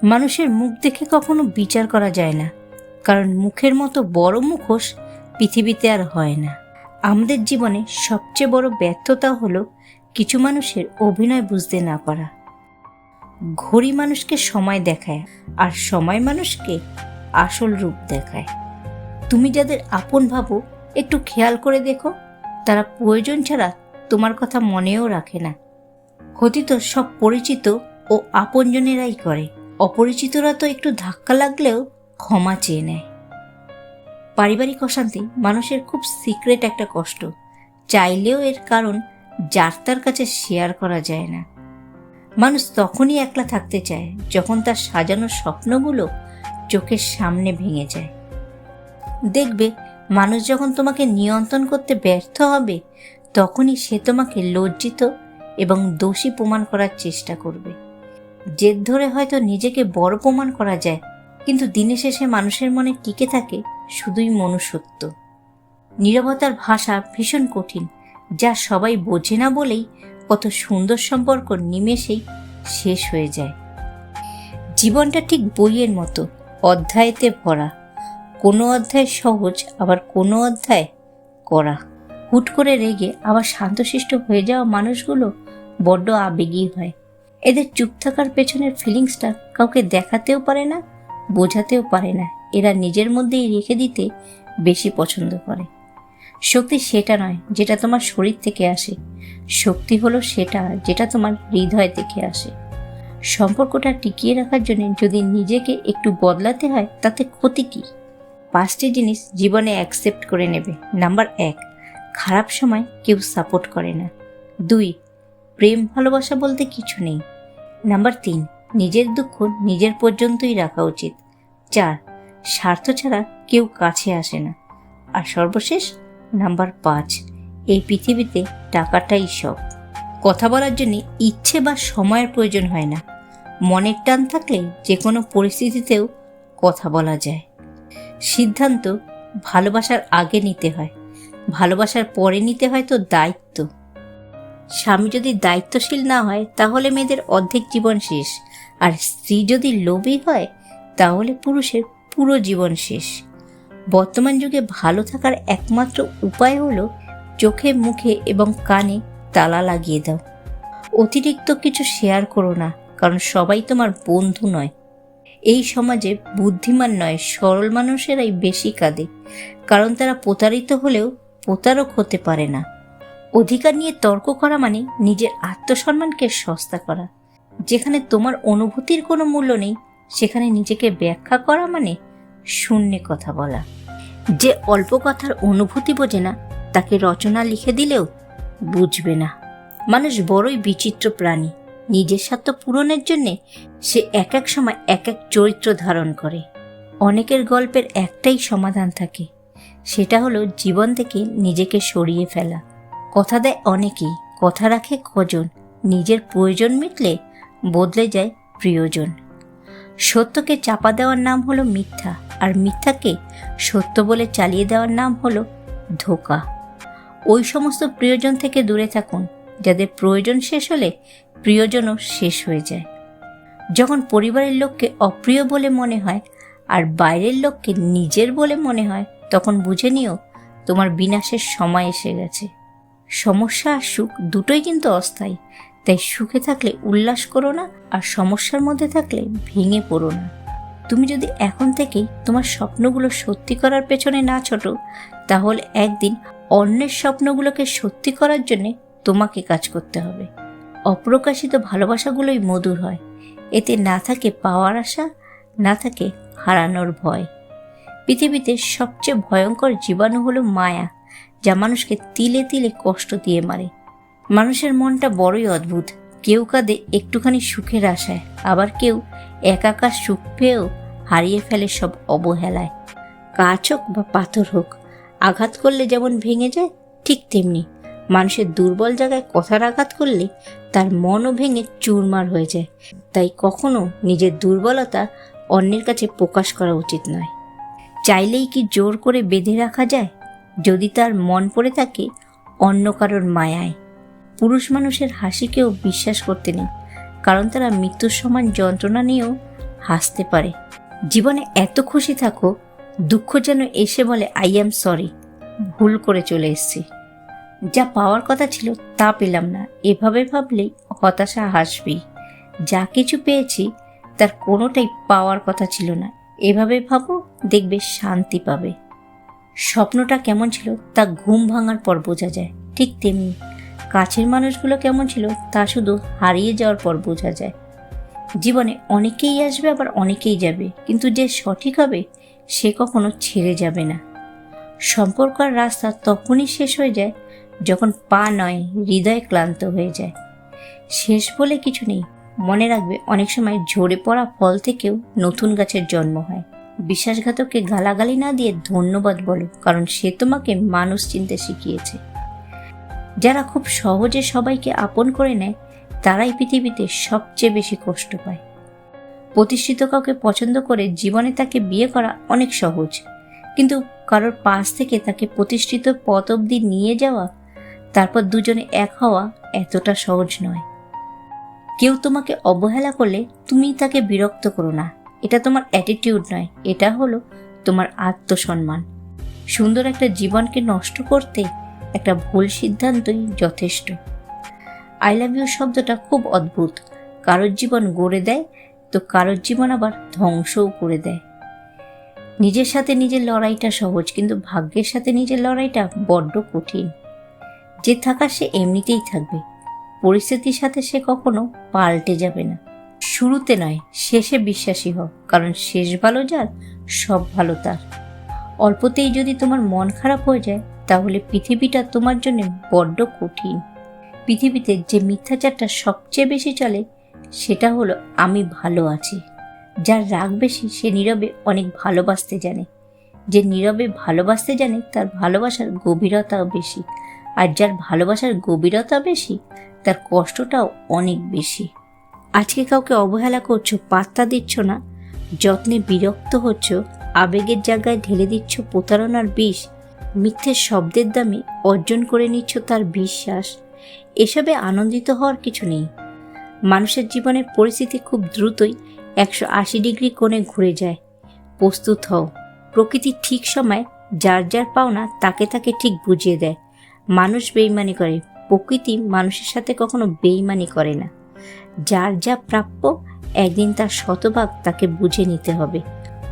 মানুষের মুখ দেখে কখনো বিচার করা যায় না, কারণ মুখের মতো বড় মুখোশ পৃথিবীতে আর হয় না। আমাদের জীবনে সবচেয়ে বড় ব্যর্থতা হলো কিছু মানুষের অভিনয় বুঝতে না পারা। ঘড়ি মানুষকে সময় দেখায়, আর সময় মানুষকে আসল রূপ দেখায়। তুমি যাদের আপন ভাবো, একটু খেয়াল করে দেখো, তারা প্রয়োজন ছাড়া তোমার কথা মনেও রাখে না। ক্ষতি তো সব পরিচিত ও আপনজনেরাই করে। অপরিচিতরা তো একটু ধাক্কা লাগলেও ক্ষমা চেয়ে নেয়। পারিবারিক অশান্তি মানুষের খুব সিক্রেট একটা কষ্ট, চাইলেও এর কারণ যার তার কাছে শেয়ার করা যায় না। মানুষ তখনই একলা থাকতে চায় যখন তার সাজানো স্বপ্নগুলো চোখের সামনে ভেঙে যায়। দেখবে, মানুষ যখন তোমাকে নিয়ন্ত্রণ করতে ব্যর্থ হবে, তখনই সে তোমাকে লজ্জিত এবং দোষী প্রমাণ করার চেষ্টা করবে। জেদ ধরে হয়তো নিজেকে বড় প্রমাণ করা যায়, কিন্তু দিনের শেষে মানুষের মনে টিকে থাকে শুধুই মনুষ্যত্ব। নীরবতার ভাষা ভীষণ কঠিন, যা সবাই বোঝে না বলেই কত সুন্দর সম্পর্ক নিমেষেই শেষ হয়ে যায়। জীবনটা ঠিক বইয়ের মতো, অধ্যায়েতে ভরা। কোনো অধ্যায় সহজ, আবার কোনো অধ্যায় কড়া। হুট করে রেগে আবার শান্তশিষ্ট হয়ে যাওয়া মানুষগুলো বড্ড আবেগী হয়। এদের চুপ থাকার পেছনের ফিলিংসটা কাউকে দেখাতেও পারে না, বোঝাতেও পারে না। এরা নিজের মধ্যেই রেখে দিতে বেশি পছন্দ করে। শক্তি সেটা নয় যেটা তোমার শরীর থেকে আসে, শক্তি হলো সেটা যেটা তোমার হৃদয় থেকে আসে। সম্পর্কটা টিকিয়ে রাখার জন্য যদি নিজেকে একটু বদলাতে হয়, তাতে ক্ষতি কি? 5টি জিনিস জীবনে অ্যাকসেপ্ট করে নেবে। নাম্বার 1, খারাপ সময় কেউ সাপোর্ট করে না। 2, প্রেম ভালোবাসা বলতে কিছু নেই। নাম্বার 3, নিজের দুঃখ নিজের পর্যন্তই রাখা উচিত। 4, স্বার্থ ছাড়া কেউ কাছে আসে না। আর সর্বশেষ নাম্বার 5, এই পৃথিবীতে টাকাটাই সব। কথা বলার জন্য ইচ্ছে বা সময়ের প্রয়োজন হয় না। মনের টান থাকলে যে কোনো পরিস্থিতিতেও কথা বলা যায়। সিদ্ধান্ত ভালোবাসার আগে নিতে হয়, ভালোবাসার পরে নিতে হয় তো দায়িত্ব। স্বামী যদি দায়িত্বশীল না হয়, তাহলে মেয়েদের অর্ধেক জীবন শেষ। আর স্ত্রী যদি লোভী হয়, তাহলে পুরুষের পুরো জীবন শেষ। বর্তমান যুগে ভালো থাকার একমাত্র উপায় হলো চোখে, মুখে এবং কানে তালা লাগিয়ে দাও। অতিরিক্ত কিছু শেয়ার করো না, কারণ সবাই তোমার বন্ধু নয়। এই সমাজে বুদ্ধিমান নয়, সরল মানুষেরাই বেশি কাঁদে, কারণ তারা প্রতারিত হলেও প্রতারক হতে পারে না। অধিকার নিয়ে তর্ক করা মানে নিজের আত্মসম্মানকে সস্তা করা। যেখানে তোমার অনুভূতির কোনো মূল্য নেই, সেখানে নিজেকে ব্যাখ্যা করা মানে শূন্যে কথা বলা। যে অল্প কথার অনুভূতি বোঝে না, তাকে রচনা লিখে দিলেও বুঝবে না। মানুষ বড়ই বিচিত্র প্রাণী। নিজের স্বার্থ পূরণের জন্যে সে এক এক সময় এক এক চরিত্র ধারণ করে। অনেকের গল্পের একটাই সমাধান থাকে, সেটা হলো জীবন থেকে নিজেকে সরিয়ে ফেলা। কথা দেয় অনেকেই, কথা রাখে কজন। নিজের প্রয়োজন মিটলে বদলে যায় প্রিয়জন। সত্যকে চাপা দেওয়ার নাম হলো মিথ্যা, আর মিথ্যাকে সত্য বলে চালিয়ে দেওয়ার নাম হলো ধোঁকা। ওই সমস্ত প্রিয়জন থেকে দূরে থাকুন যাদের প্রয়োজন শেষ হলে প্রিয়জনও শেষ হয়ে যায়। যখন পরিবারের লোককে অপ্রিয় বলে মনে হয় আর বাইরের লোককে নিজের বলে মনে হয়, তখন বুঝে নিও তোমার বিনাশের সময় এসে গেছে। সমস্যা আর সুখ দুটোই কিন্তু অস্থায়ী, তাই সুখে থাকলে উল্লাস করো না, আর সমস্যার মধ্যে থাকলে ভেঙে পড়ো না। তুমি যদি এখন থেকেই তোমার স্বপ্নগুলো সত্যি করার পেছনে না ছোটো, তাহলে একদিন অন্যের স্বপ্নগুলোকে সত্যি করার জন্যে তোমাকে কাজ করতে হবে। অপ্রকাশিত ভালোবাসাগুলোই মধুর হয়। এতে না থাকে পাওয়ার আশা, না থাকে হারানোর ভয়। পৃথিবীতে সবচেয়ে ভয়ঙ্কর জীবাণু হলো মায়া, যা মানুষকে তিলে তিলে কষ্ট দিয়ে মারে। মানুষের মনটা বড়ই অদ্ভুত। কেউ কাঁদে একটুখানি সুখের আশায়, আবার কেউ একাকার সুখ পেয়েও হারিয়ে ফেলে সব অবহেলায়। কাঁচ হোক বা পাথর হোক, আঘাত করলে যেমন ভেঙে যায়, ঠিক তেমনি মানুষের দুর্বল জায়গায় কথার আঘাত করলে তার মনও ভেঙে চুরমার হয়ে যায়। তাই কখনো নিজের দুর্বলতা অন্যের কাছে প্রকাশ করা উচিত নয়। চাইলেই কি জোর করে বেঁধে রাখা যায়, যদি তার মন পড়ে থাকে অন্য কারোর মায়ায়? পুরুষ মানুষের হাসিকেও বিশ্বাস করতে নেই, কারণ তারা মৃত্যুর সমান যন্ত্রণা নিয়েও হাসতে পারে। জীবনে এত খুশি থাকো, দুঃখ যেন এসে বলে আই অ্যাম সরি, ভুল করে চলে এসেছি। যা পাওয়ার কথা ছিল তা পেলাম না, এভাবে ভাবলেই হতাশা হাসবি। যা কিছু পেয়েছি তার কোনোটাই পাওয়ার কথা ছিল না, এভাবে ভাবো, দেখবে শান্তি পাবে। স্বপ্নটা কেমন ছিল তা ঘুম ভাঙার পর বোঝা যায়, ঠিক তেমনি কাছের মানুষগুলো কেমন ছিল তা শুধু হারিয়ে যাওয়ার পর বোঝা যায়। জীবনে অনেকেই আসবে, আবার অনেকেই যাবে, কিন্তু যে সঠিক হবে সে কখনো ছেড়ে যাবে না। সম্পর্কের রাস্তা তখনই শেষ হয়ে যায় যখন পা নয়, হৃদয় ক্লান্ত হয়ে যায়। শেষ বলে কিছু নেই, মনে রাখবে অনেক সময় ঝরে পড়া ফল থেকেও নতুন গাছের জন্ম হয়। বিশ্বাসঘাতককে গালাগালি না দিয়ে ধন্যবাদ বলো, কারণ সে তোমাকে মানুষ চিনতে শিখিয়েছে। যারা খুব সহজে সবাইকে আপন করে নেয় তারাই পৃথিবীতে সবচেয়ে বেশি কষ্ট পায়। প্রতিষ্ঠিত কাউকে পছন্দ করে জীবনে তাকে বিয়ে করা অনেক সহজ, কিন্তু কারোর পাশ থেকে তাকে প্রতিষ্ঠিত পদ অবধি নিয়ে যাওয়া, তারপর দুজনে এক হওয়া এতটা সহজ নয়। কেউ তোমাকে অবহেলা করলে তুমি তাকে বিরক্ত করো না, এটা তোমার অ্যাটিটিউড নয়, এটা হলো তোমার আত্মসম্মান। সুন্দর একটা জীবনকে নষ্ট করতে একটা ভুল সিদ্ধান্তই যথেষ্ট। আই লাভ ইউ শব্দটা খুব অদ্ভুত, কারোর জীবন গড়ে দেয় তো কারোর জীবন আবার ধ্বংসও করে দেয়। নিজের সাথে নিজের লড়াইটা সহজ, কিন্তু ভাগ্যের সাথে নিজের লড়াইটা বড্ড কঠিন। যে থাকার সে এমনিতেই থাকবে, পরিস্থিতির সাথে সে কখনো পাল্টে যাবে না। শুরুতে নয়, শেষে বিশ্বাসী হও, কারণ শেষ ভালো যার সব ভালো তার। অল্পতেই যদি তোমার মন খারাপ হয়ে যায় তাহলে পৃথিবীটা তোমার জন্য বড্ড কঠিন। পৃথিবীতে যে মিথ্যাচারটা সবচেয়ে বেশি চলে সেটা হলো আমি ভালো আছি। যার রাগ বেশি সে নীরবে অনেক ভালোবাসতে জানে, যে নীরবে ভালোবাসতে জানে তার ভালোবাসার গভীরতাও বেশি, আর যার ভালোবাসার গভীরতা বেশি তার কষ্টটাও অনেক বেশি। আজকে কাউকে অবহেলা করছো, পাত্তা দিচ্ছ না, যত্নে বিরক্ত হচ্ছ, আবেগের জায়গায় ঢেলে দিচ্ছ প্রতারণার বিষ, মিথ্যে শব্দের দামে অর্জন করে নিচ্ছ তার বিশ্বাস, এসবে আনন্দিত হওয়ার কিছু নেই। মানুষের জীবনের পরিস্থিতি খুব দ্রুতই 180 ডিগ্রি কোণে ঘুরে যায়। প্রস্তুত হও, প্রকৃতি ঠিক সময় যার যার পাওনা তাকে তাকে ঠিক বুঝিয়ে দেয়। মানুষ বেইমানি করে, প্রকৃতি মানুষের সাথে কখনো বেইমানি করে না। যার যা প্রাপ্য একদিন তার শতভাগ তাকে বুঝে নিতে হবে।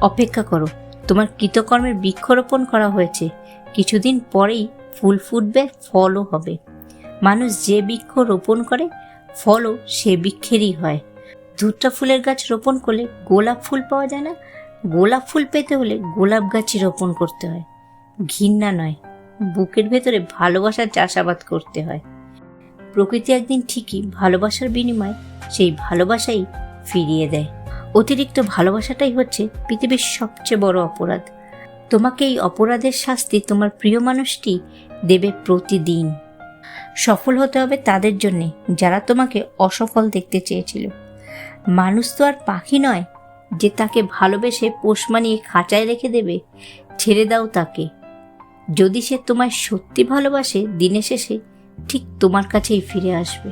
অপেক্ষা করো, তোমার কৃতকর্মের বৃক্ষরোপণ করা হয়েছে, কিছুদিন পরেই ফুল ফুটবে, ফলও হবে। মানুষ যে বৃক্ষ রোপণ করে ফলও সে বৃক্ষেরই হয়। ধুতরা ফুলের গাছ রোপণ করলে গোলাপ ফুল পাওয়া যায় না, গোলাপ ফুল পেতে হলে গোলাপ গাছই রোপণ করতে হয়। ঘৃণা নয়, বুকের ভেতরে ভালোবাসার চাষাবাদ করতে হয়। প্রকৃতি একদিন ঠিকই ভালোবাসার বিনিময়ে সেই ভালোবাসাই ফিরিয়ে দেয়। অতিরিক্ত ভালোবাসাটাই হচ্ছে পৃথিবীর সবচেয়ে বড় অপরাধ। তোমাকে এই অপরাধের শাস্তি তোমার প্রিয় মানুষটি দেবে প্রতিদিন। সফল হতে হবে তাদের জন্যে যারা তোমাকে অসফল দেখতে চেয়েছিল। মানুষ তো আর পাখি নয় যে তাকে ভালোবেসে পোষ মানিয়ে খাঁচায় রেখে দেবে। ছেড়ে দাও তাকে। যদি সে তোমায় সত্যি ভালোবাসে, দিনের শেষে ঠিক তোমার কাছেই ফিরে আসবে।